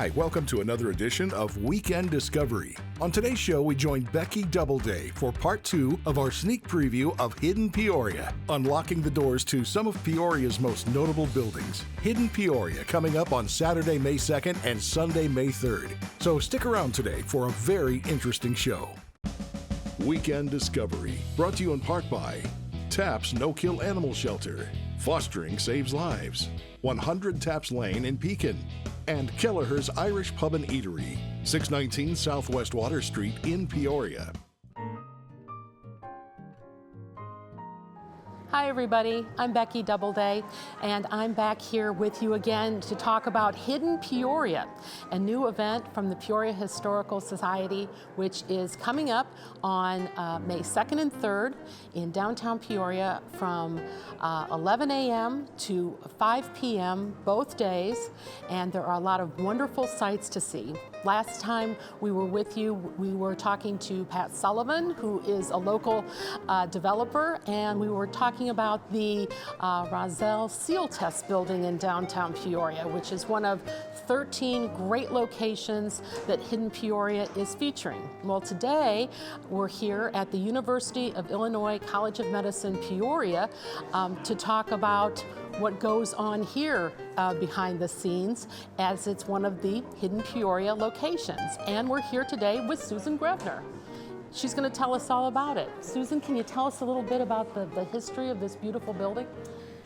Hi, welcome to another edition of Weekend Discovery. On today's show, we join Becky Doubleday for part 2 of our sneak preview of Hidden Peoria, unlocking the doors to some of Peoria's most notable buildings. Hidden Peoria coming up on Saturday, May 2nd and Sunday, May 3rd. So stick around today for a very interesting show. Weekend Discovery, brought to you in part by TAPS No-Kill Animal Shelter, Fostering Saves Lives, 100 Taps Lane in Pekin, and Kelleher's Irish Pub and Eatery, 619 Southwest Water Street in Peoria. Hi everybody, I'm Becky Doubleday, and I'm back here with you again to talk about Hidden Peoria, a new event from the Peoria Historical Society, which is coming up on May 2nd and 3rd in downtown Peoria from 11 a.m. to 5 p.m. both days, and there are a lot of wonderful sights to see. Last time we were with you, we were talking to Pat Sullivan, who is a local developer, and we were talking about the Roselle Seal Test building in downtown Peoria, which is one of 13 great locations that Hidden Peoria is featuring. Well, today we're here at the University of Illinois College of Medicine, Peoria, to talk about what goes on here behind the scenes, as it's one of the Hidden Peoria locations. And we're here today with Susan Grevner. She's going to tell us all about it. Susan, can you tell us a little bit about the history of this beautiful building?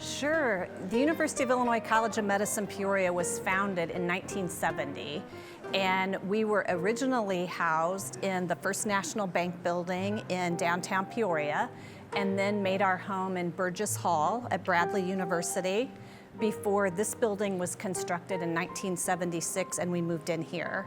Sure. The University of Illinois College of Medicine Peoria was founded in 1970, and we were originally housed in the First National Bank building in downtown Peoria, and then made our home in Burgess Hall at Bradley University before this building was constructed in 1976 and we moved in here.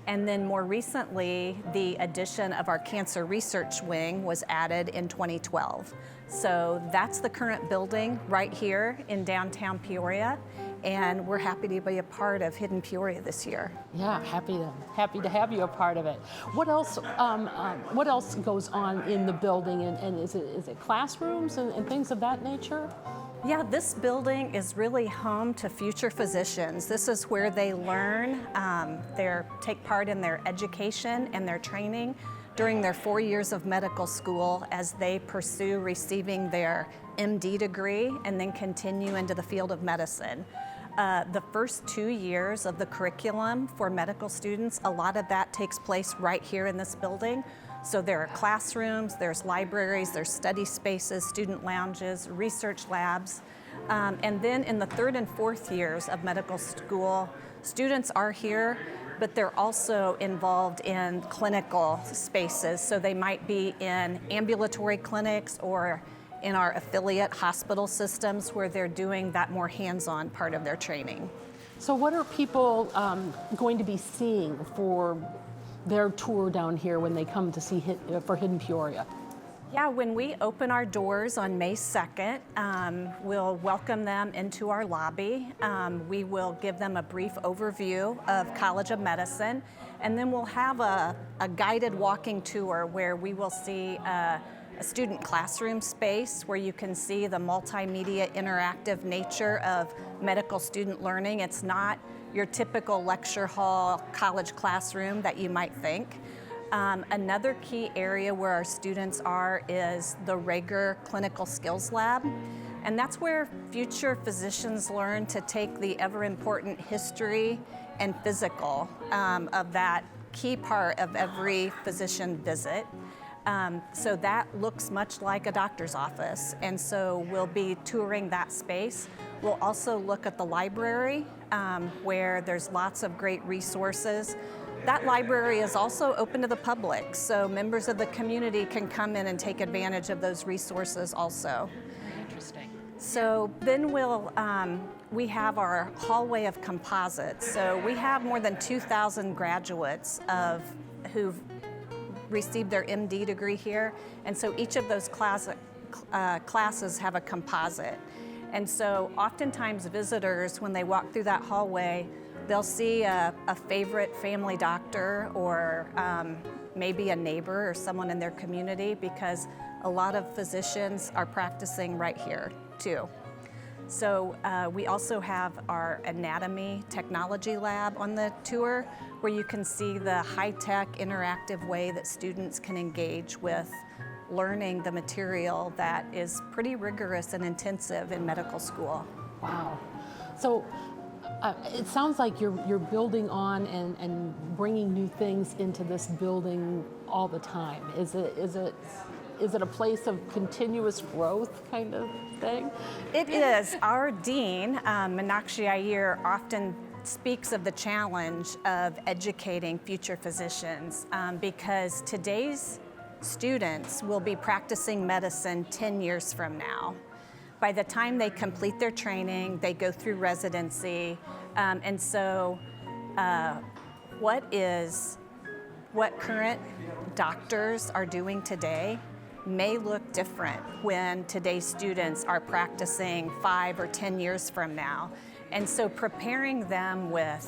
And then more recently, the addition of our cancer research wing was added in 2012. So that's the current building right here in downtown Peoria, and we're happy to be a part of Hidden Peoria this year. Yeah, happy to have you a part of it. What else goes on in the building, and is it classrooms and things of that nature? Yeah, this building is really home to future physicians. This is where they learn, take part in their education and their training during their 4 years of medical school as they pursue receiving their MD degree and then continue into the field of medicine. The first 2 years of the curriculum for medical students, a lot of that takes place right here in this building. So there are classrooms, there's libraries, there's study spaces, student lounges, research labs. And then in the 3rd and 4th years of medical school, students are here, but they're also involved in clinical spaces. So they might be in ambulatory clinics or in our affiliate hospital systems where they're doing that more hands-on part of their training. So what are people going to be seeing for their tour down here when they come to see for Hidden Peoria? Yeah, when we open our doors on May 2nd, we'll welcome them into our lobby. We will give them a brief overview of College of Medicine, and then we'll have a guided walking tour where we will see a student classroom space where you can see the multimedia interactive nature of medical student learning. It's not your typical lecture hall college classroom that you might think. Another key area where our students are is the Rager Clinical Skills Lab. And that's where future physicians learn to take the ever important history and physical of that key part of every physician visit. So that looks much like a doctor's office, and so we'll be touring that space. We'll also look at the library, where there's lots of great resources. That library is also open to the public, so members of the community can come in and take advantage of those resources also. Interesting. So then we have our hallway of composites. So we have more than 2,000 graduates who've received their MD degree here, and so each of those classes have a composite. And so oftentimes visitors, when they walk through that hallway, they'll see a favorite family doctor or maybe a neighbor or someone in their community, because a lot of physicians are practicing right here too. So we also have our anatomy technology lab on the tour, where you can see the high-tech interactive way that students can engage with learning the material that is pretty rigorous and intensive in medical school. Wow. So it sounds like you're building on and bringing new things into this building all the time. Is it a place of continuous growth kind of thing? It is. Our dean, Meenakshi Iyer, often speaks of the challenge of educating future physicians because today's students will be practicing medicine 10 years from now. By the time they complete their training, they go through residency, and so what current doctors are doing today may look different when today's students are practicing 5 or 10 years from now. And so preparing them with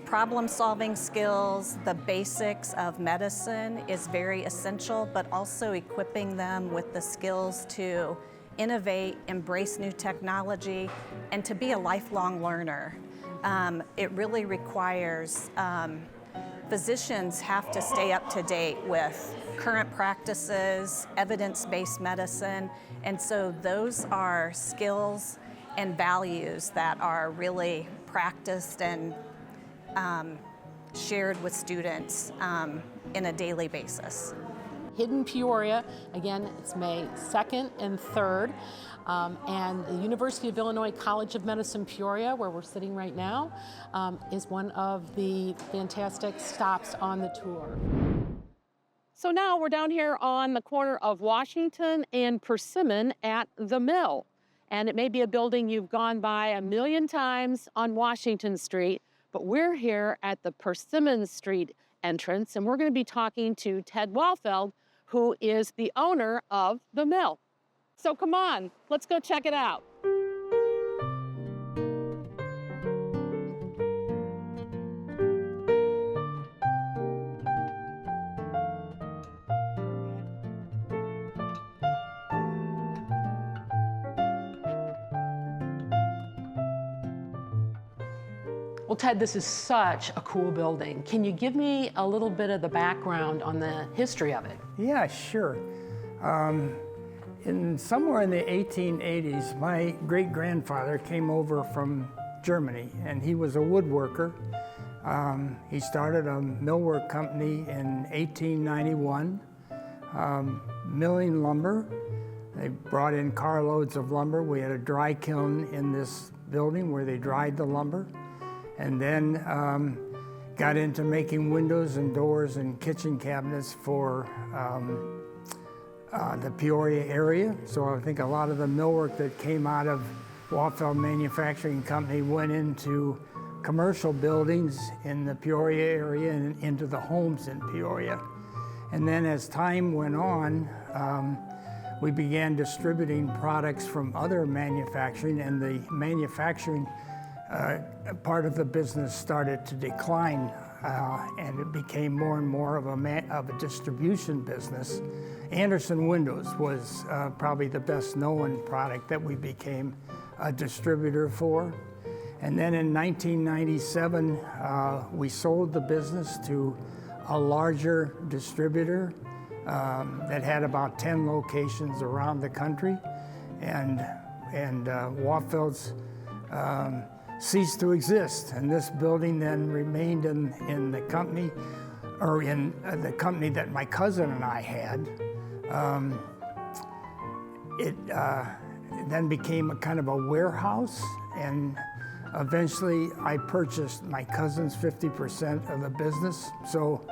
problem-solving skills, the basics of medicine is very essential, but also equipping them with the skills to innovate, embrace new technology, and to be a lifelong learner. It really requires physicians have to stay up to date with current practices, evidence-based medicine, and so those are skills and values that are really practiced and shared with students in a daily basis. Hidden Peoria, again, it's May 2nd and 3rd, and the University of Illinois College of Medicine Peoria, where we're sitting right now, is one of the fantastic stops on the tour. So now we're down here on the corner of Washington and Persimmon at the Mill. And it may be a building you've gone by a million times on Washington Street, but we're here at the Persimmon Street entrance, and we're going to be talking to Ted Walfeld, who is the owner of the Mill. So come on, let's go check it out. Well, Ted, this is such a cool building. Can you give me a little bit of the background on the history of it? Yeah, sure. Somewhere in the 1880s, my great-grandfather came over from Germany, and he was a woodworker. He started a millwork company in 1891, milling lumber. They brought in carloads of lumber. We had a dry kiln in this building where they dried the lumber. And then got into making windows and doors and kitchen cabinets for the Peoria area. So I think a lot of the millwork that came out of Walfeld Manufacturing Company went into commercial buildings in the Peoria area and into the homes in Peoria. And then as time went on, we began distributing products from other manufacturing, and the manufacturing part of the business started to decline, and it became more and more of a distribution business. Anderson Windows was probably the best known product that we became a distributor for. And then in 1997, we sold the business to a larger distributor that had about 10 locations around the country, and Walfeld's ceased to exist, and this building then remained in the company, or in the company that my cousin and I had. It then became a kind of a warehouse, and eventually I purchased my cousin's 50% of the business, so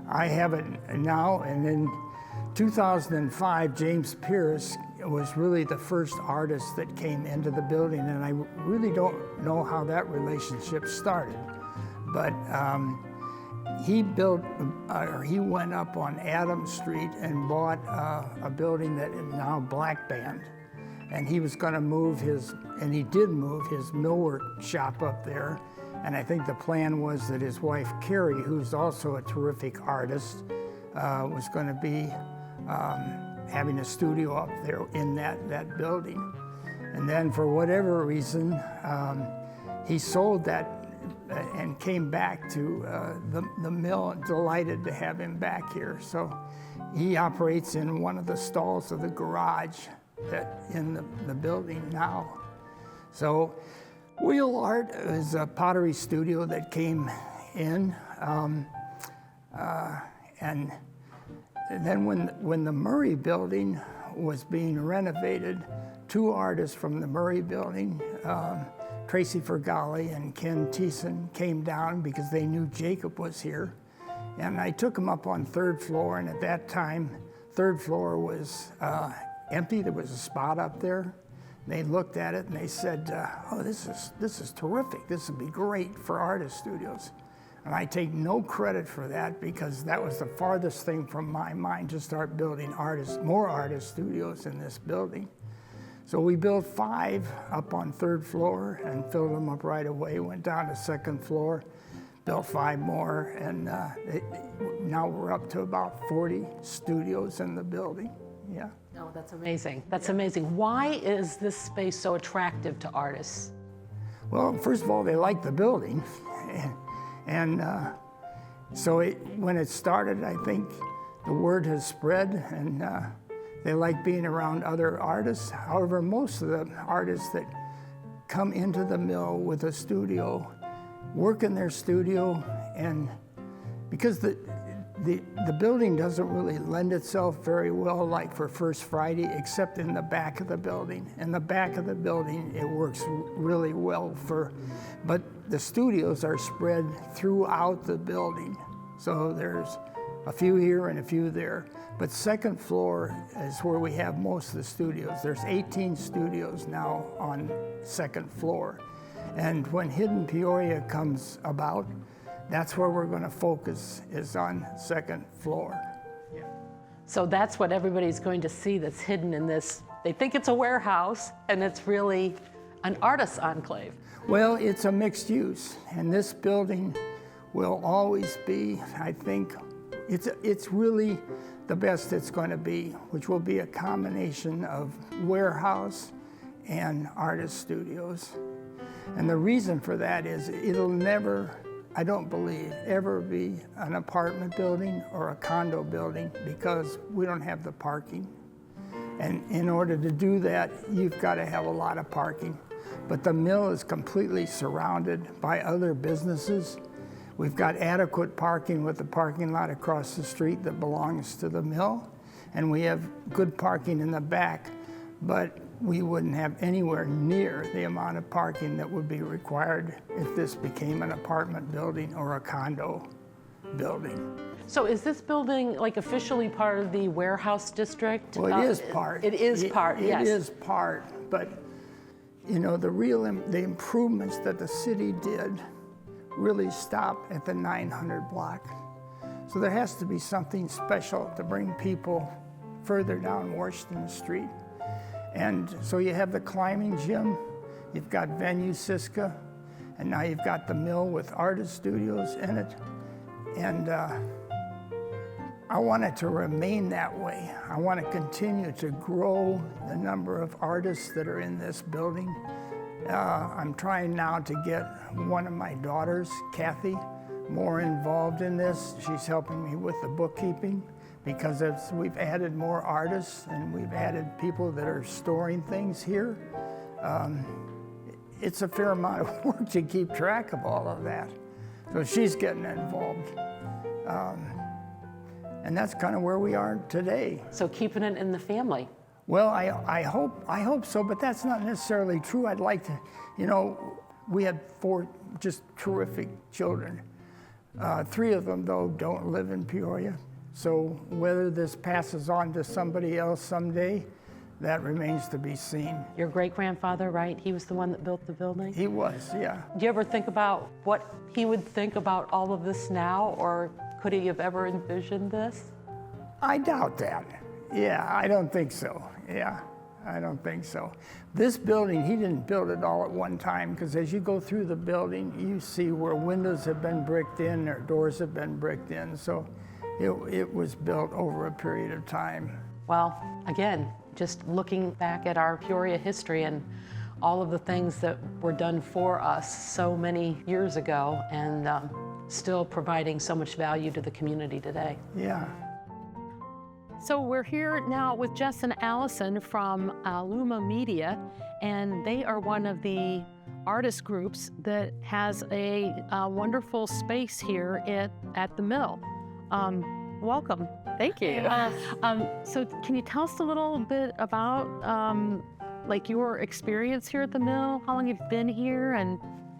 I have it now. And in 2005, James Pierce was really the first artist that came into the building, and I really don't know how that relationship started. But he went up on Adams Street and bought a building that is now Black Band. And he was going to move and he did move his millwork shop up there. And I think the plan was that his wife, Carrie, who's also a terrific artist, was going to be having a studio up there in that building. And then for whatever reason, he sold that and came back to the mill, delighted to have him back here. So he operates in one of the stalls of the garage that in the building now. So Wheel Art is a pottery studio that came in, and then when the Murray building was being renovated, two artists from the Murray building, Tracy Fergali and Ken Thiessen, came down because they knew Jacob was here. And I took them up on third floor, and at that time, third floor was empty. There was a spot up there. They looked at it and they said, oh, this is terrific. This would be great for artist studios. And I take no credit for that because that was the farthest thing from my mind to start building more artist studios in this building. So we built 5 up on third floor and filled them up right away, went down to second floor, built 5 more, and now we're up to about 40 studios in the building, yeah. Oh, that's amazing. That's amazing. Why is this space so attractive to artists? Well, first of all, they like the building. And so when it started, I think the word has spread, and they like being around other artists. However, most of the artists that come into the mill with a studio work in their studio, and because the building doesn't really lend itself very well, like for First Friday, except in the back of the building. In the back of the building, it works really well but the studios are spread throughout the building. So there's a few here and a few there. But second floor is where we have most of the studios. There's 18 studios now on second floor. And when Hidden Peoria comes about, that's where we're going to focus, is on second floor. Yeah. So that's what everybody's going to see that's hidden in this. They think it's a warehouse, and it's really an artist's enclave. Well, it's a mixed use, and this building will always be, I think, it's really the best it's going to be, which will be a combination of warehouse and artist studios. And the reason for that is it'll never, I don't believe, ever be an apartment building or a condo building because we don't have the parking. And in order to do that, you've got to have a lot of parking. But the mill is completely surrounded by other businesses. We've got adequate parking with the parking lot across the street that belongs to the mill. And we have good parking in the back, but we wouldn't have anywhere near the amount of parking that would be required if this became an apartment building or a condo building. So is this building like officially part of the warehouse district? Well, it is part. It is part, yes. It is part, but you know, the improvements that the city did really stopped at the 900 block. So there has to be something special to bring people further down Washington Street. And so you have the climbing gym, you've got Venue Siska, and now you've got the mill with artist studios in it. And I want it to remain that way. I want to continue to grow the number of artists that are in this building. I'm trying now to get one of my daughters, Kathy, more involved in this. She's helping me with the bookkeeping because we've added more artists and we've added people that are storing things here. It's a fair amount of work to keep track of all of that. So she's getting involved. And that's kind of where we are today. So keeping it in the family. Well, I hope so, but that's not necessarily true. I'd like to, you know, we had 4 just terrific children. 3 of them, though, don't live in Peoria. So whether this passes on to somebody else someday, that remains to be seen. Your great-grandfather, right? He was the one that built the building? He was, yeah. Do you ever think about what he would think about all of this now, or could he have ever envisioned this? I doubt that. Yeah, I don't think so. Yeah, I don't think so. This building, he didn't build it all at one time, because as you go through the building, you see where windows have been bricked in or doors have been bricked in. So it was built over a period of time. Well, again, just looking back at our Peoria history and all of the things that were done for us so many years ago, and still providing so much value to the community today. Yeah. So we're here now with Jess and Allison from Luma Media, and they are one of the artist groups that has a wonderful space here at the mill. Welcome. Thank you. So can you tell us a little bit about like your experience here at the mill, how long you've been here and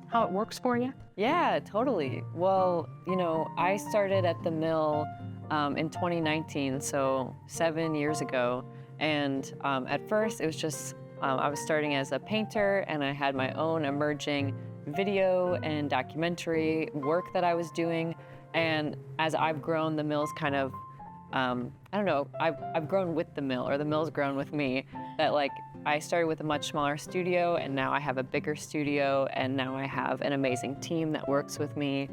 how it works for you? Yeah, totally. Well, you know, I started at the mill in 2019, so 7 years ago. And at first it was just, I was starting as a painter, and I had my own emerging video and documentary work that I was doing. And as I've grown, the mill's kind of, I don't know, I've grown with the mill, or the mill's grown with me. That like, I started with a much smaller studio, and now I have a bigger studio, and now I have an amazing team that works with me.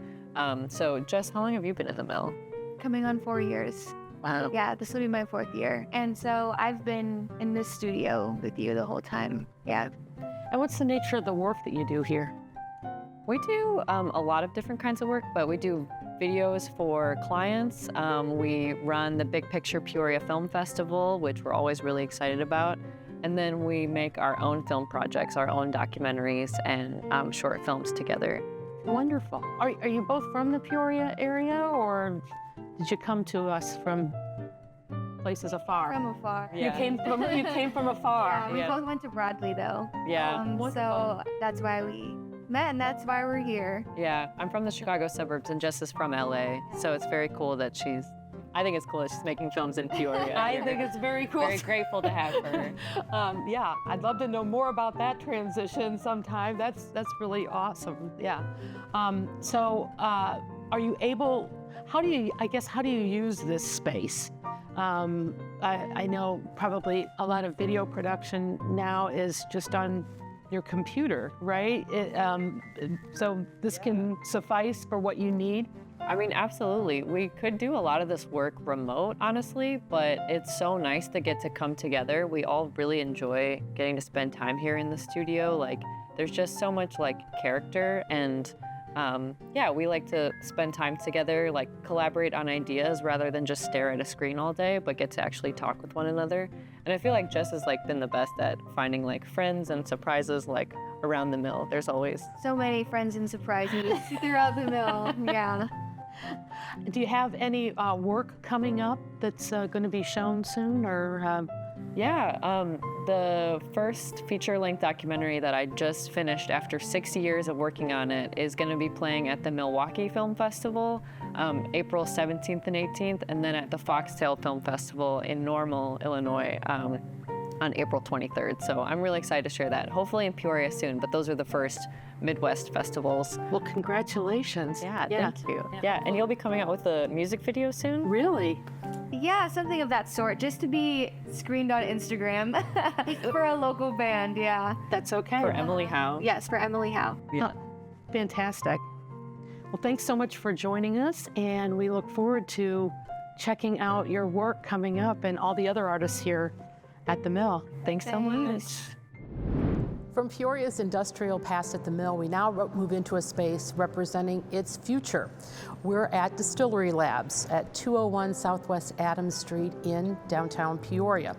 So Jess, how long have you been at the mill? Coming on 4 years. Wow. Yeah, this will be my 4th year. And so I've been in this studio with you the whole time. Yeah. And what's the nature of the work that you do here? We do a lot of different kinds of work, but we do videos for clients. We run the Big Picture Peoria Film Festival, which we're always really excited about. And then we make our own film projects, our own documentaries and short films together. Wonderful. Are you both from the Peoria area, or did you come to us from places afar? From afar. Yeah. You came from afar. Yeah, we both went to Broadley though. Yeah. So that's why we met, and that's why we're here. Yeah, I'm from the Chicago suburbs, and Jess is from LA, so it's very cool that I think it's cool that she's making films in Peoria. I think it's very cool. Very grateful to have her. Yeah, I'd love to know more about that transition sometime. That's really awesome. Yeah. Are you able? How do you use this space? I know probably a lot of video production now is just on your computer, right? So this can suffice for what you need? I mean, absolutely. We could do a lot of this work remote, honestly, but it's so nice to get to come together. We all really enjoy getting to spend time here in the studio. Like, there's just so much like character, and yeah, we like to spend time together, like collaborate on ideas rather than just stare at a screen all day, but get to actually talk with one another. And I feel like Jess has like been the best at finding like friends and surprises like around the mill. There's always So many friends and surprises throughout the mill. Yeah. Do you have any work coming up that's going to be shown soon, or? Yeah, the first feature-length documentary that I just finished after 6 years of working on it is going to be playing at the Milwaukee Film Festival, April 17th and 18th, and then at the Foxtail Film Festival in Normal, Illinois, on April 23rd. So I'm really excited to share that. Hopefully in Peoria soon, but those are the first Midwest festivals. Well, congratulations. Yeah, thank you. Yeah, and you'll be coming out with a music video soon? Really? Yeah, something of that sort, just to be screened on Instagram for a local band, yeah. That's okay. For Emily Howe? Yes, for Emily Howe. Yeah. Fantastic. Well, thanks so much for joining us, and we look forward to checking out your work coming up and all the other artists here at the mill. Thanks so much. From Peoria's industrial past at the mill, we now move into a space representing its future. We're at Distillery Labs at 201 Southwest Adams Street in downtown Peoria.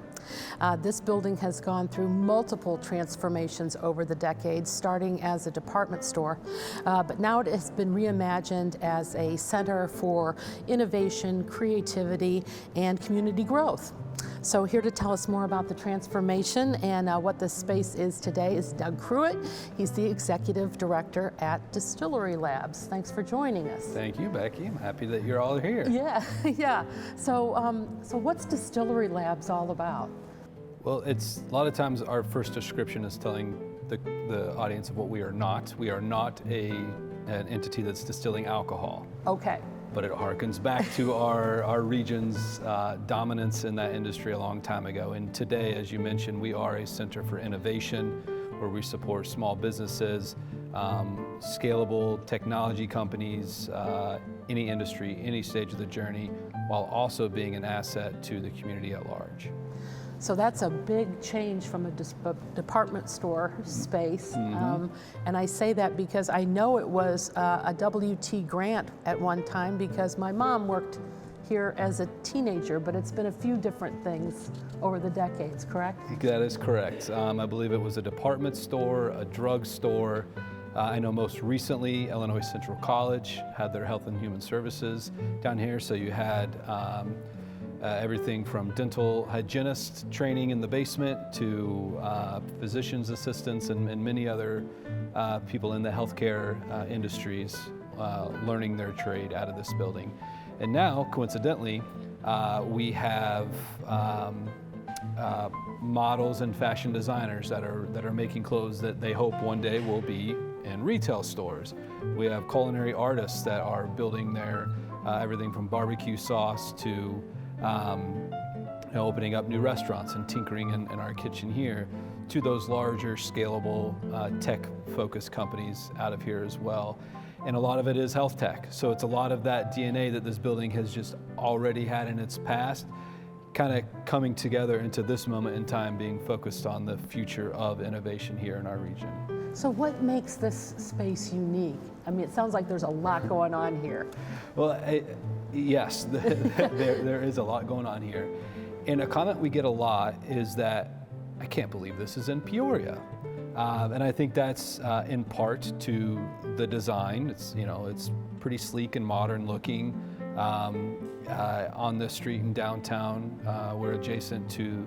This building has gone through multiple transformations over the decades, starting as a department store, but now it has been reimagined as a center for innovation, creativity, and community growth. So here to tell us more about the transformation and what this space is today is Doug Pruitt. He's the Executive Director at Distillery Labs. Thanks for joining us. Thank you, Becky. I'm happy that you're all here. Yeah, yeah. So what's Distillery Labs all about? Well, it's a lot of times our first description is telling the audience of what we are not. We are not an entity that's distilling alcohol. Okay. But it harkens back to our region's dominance in that industry a long time ago. And today, as you mentioned, we are a center for innovation where we support small businesses, scalable technology companies, any industry, any stage of the journey, while also being an asset to the community at large. So that's a big change from a department store space. And I say that because I know it was a WT grant at one time, because my mom worked here as a teenager, but it's been a few different things over the decades, correct? That is correct. I believe it was a department store, a drug store. I know most recently Illinois Central College had their Health and Human Services down here, so you had everything from dental hygienist training in the basement to physician's assistants and many other people in the healthcare industries learning their trade out of this building. And now, coincidentally, we have models and fashion designers that are making clothes that they hope one day will be in retail stores. We have culinary artists that are building their everything from barbecue sauce to opening up new restaurants and tinkering in our kitchen here, to those larger scalable tech-focused companies out of here as well. And a lot of it is health tech. So it's a lot of that DNA that this building has just already had in its past, kind of coming together into this moment in time, being focused on the future of innovation here in our region. So what makes this space unique? I mean, it sounds like there's a lot going on here. Well, yes, there is a lot going on here. And a comment we get a lot is that, I can't believe this is in Peoria. And I think that's in part to the design. It's pretty sleek and modern looking. On the street in downtown, we're adjacent to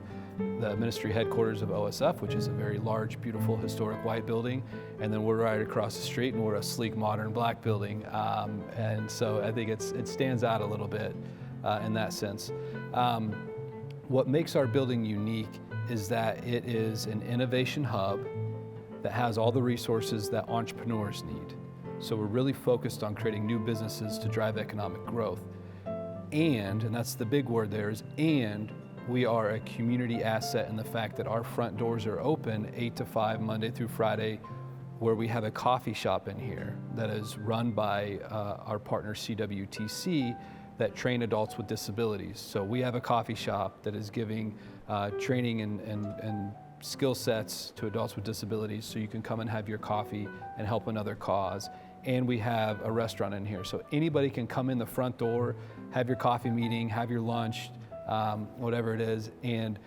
the ministry headquarters of OSF, which is a very large, beautiful, historic white building. And then we're right across the street, and we're a sleek, modern black building. And so I think it stands out a little bit in that sense. What makes our building unique is that it is an innovation hub that has all the resources that entrepreneurs need. So we're really focused on creating new businesses to drive economic growth. And that's the big word there, is and we are a community asset in the fact that our front doors are open 8 to 5, Monday through Friday, where we have a coffee shop in here that is run by our partner CWTC that train adults with disabilities. So we have a coffee shop that is giving training and skill sets to adults with disabilities, so you can come and have your coffee and help another cause. And we have a restaurant in here, so anybody can come in the front door, have your coffee meeting, have your lunch, whatever it is. And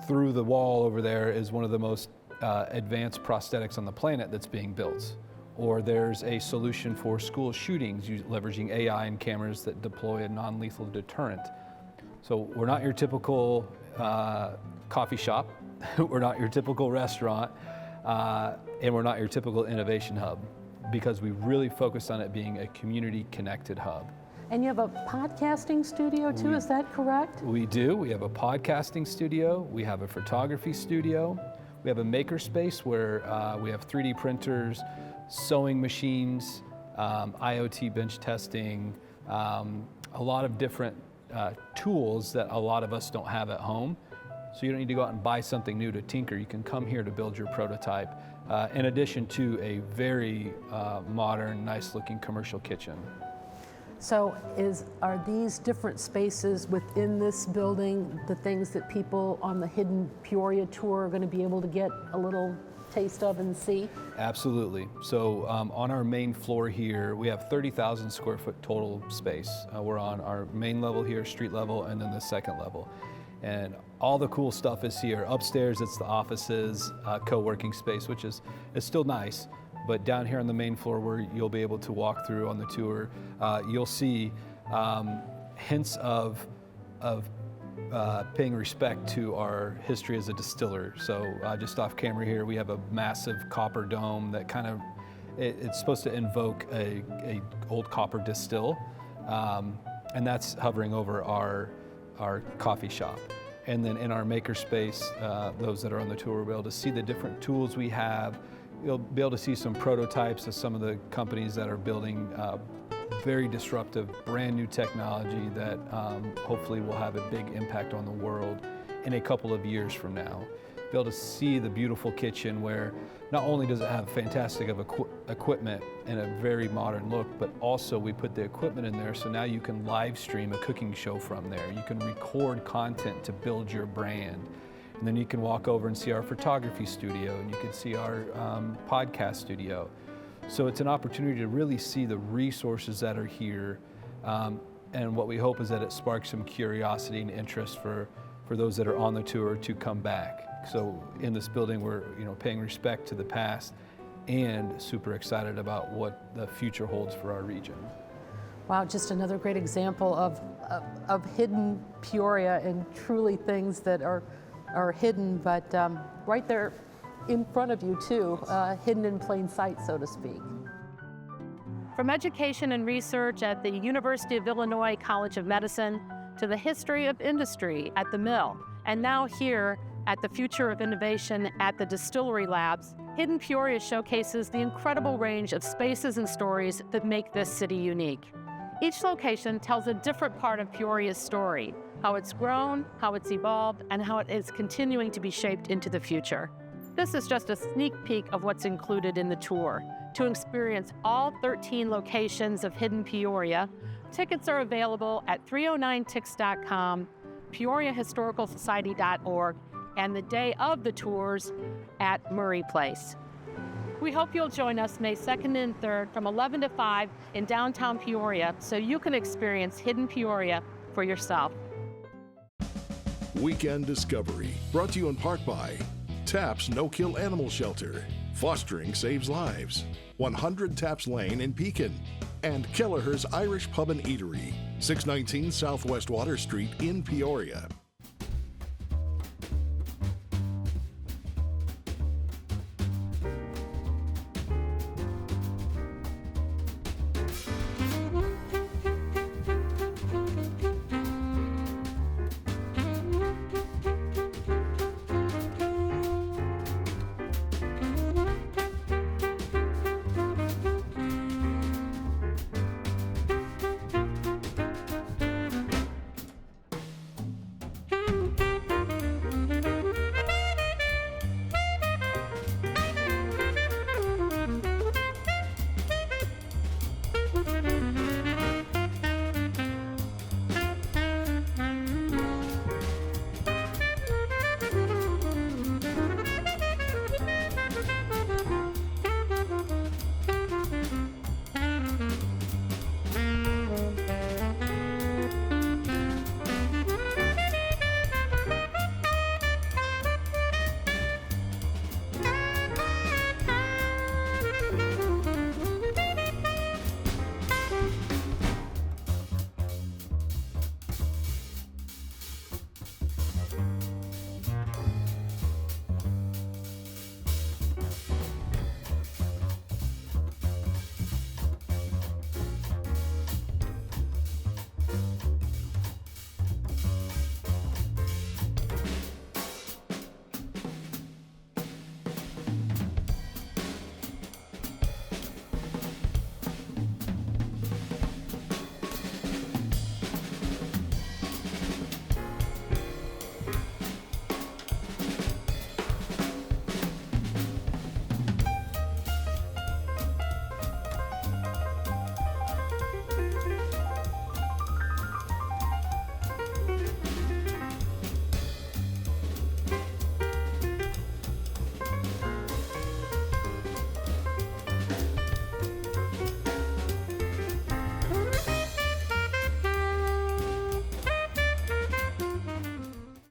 through the wall over there is one of the most advanced prosthetics on the planet that's being built. Or there's a solution for school shootings leveraging AI and cameras that deploy a non-lethal deterrent. So we're not your typical coffee shop, we're not your typical restaurant, and we're not your typical innovation hub, because we really focus on it being a community-connected hub. And you have a podcasting studio too, is that correct? We do. We have a podcasting studio. We have a photography studio. We have a maker space where we have 3D printers, sewing machines, IoT bench testing, a lot of different tools that a lot of us don't have at home. So you don't need to go out and buy something new to tinker. You can come here to build your prototype, in addition to a very modern, nice-looking commercial kitchen. So are these different spaces within this building the things that people on the Hidden Peoria tour are going to be able to get a little taste of and see? Absolutely. So on our main floor here, we have 30,000 square foot total space. We're on our main level here, street level, and then the second level. And all the cool stuff is here. Upstairs, it's the offices, co-working space, which is still nice. But down here on the main floor, where you'll be able to walk through on the tour, you'll see hints of paying respect to our history as a distiller. So just off camera here, we have a massive copper dome that kind of, it's supposed to invoke a old copper distill, and that's hovering over our coffee shop. And then in our maker space, those that are on the tour will be able to see the different tools we have. You'll be able to see some prototypes of some of the companies that are building very disruptive, brand new technology that hopefully will have a big impact on the world in a couple of years from now. be able to see the beautiful kitchen where not only does it have fantastic of equipment and a very modern look, but also we put the equipment in there so now you can live stream a cooking show from there. You can record content to build your brand. And then you can walk over and see our photography studio, and you can see our podcast studio. So it's an opportunity to really see the resources that are here. And what we hope is that it sparks some curiosity and interest for those that are on the tour to come back. So in this building, we're paying respect to the past and super excited about what the future holds for our region. Wow, just another great example of hidden Peoria, and truly things that are hidden, but right there in front of you too, hidden in plain sight, so to speak. From education and research at the University of Illinois College of Medicine to the history of industry at the mill, and now here at the Future of Innovation at the Distillery Labs, Hidden Peoria showcases the incredible range of spaces and stories that make this city unique. Each location tells a different part of Peoria's story, how it's grown, how it's evolved, and how it is continuing to be shaped into the future. This is just a sneak peek of what's included in the tour. To experience all 13 locations of Hidden Peoria, tickets are available at 309tix.com, PeoriaHistoricalSociety.org, and the day of the tours at Murray Place. We hope you'll join us May 2nd and 3rd from 11 to 5 in downtown Peoria so you can experience Hidden Peoria for yourself. Weekend Discovery, brought to you in part by TAPS No-Kill Animal Shelter, fostering saves lives, 100 Taps Lane in Pekin, and Kelleher's Irish Pub and Eatery, 619 Southwest Water Street in Peoria.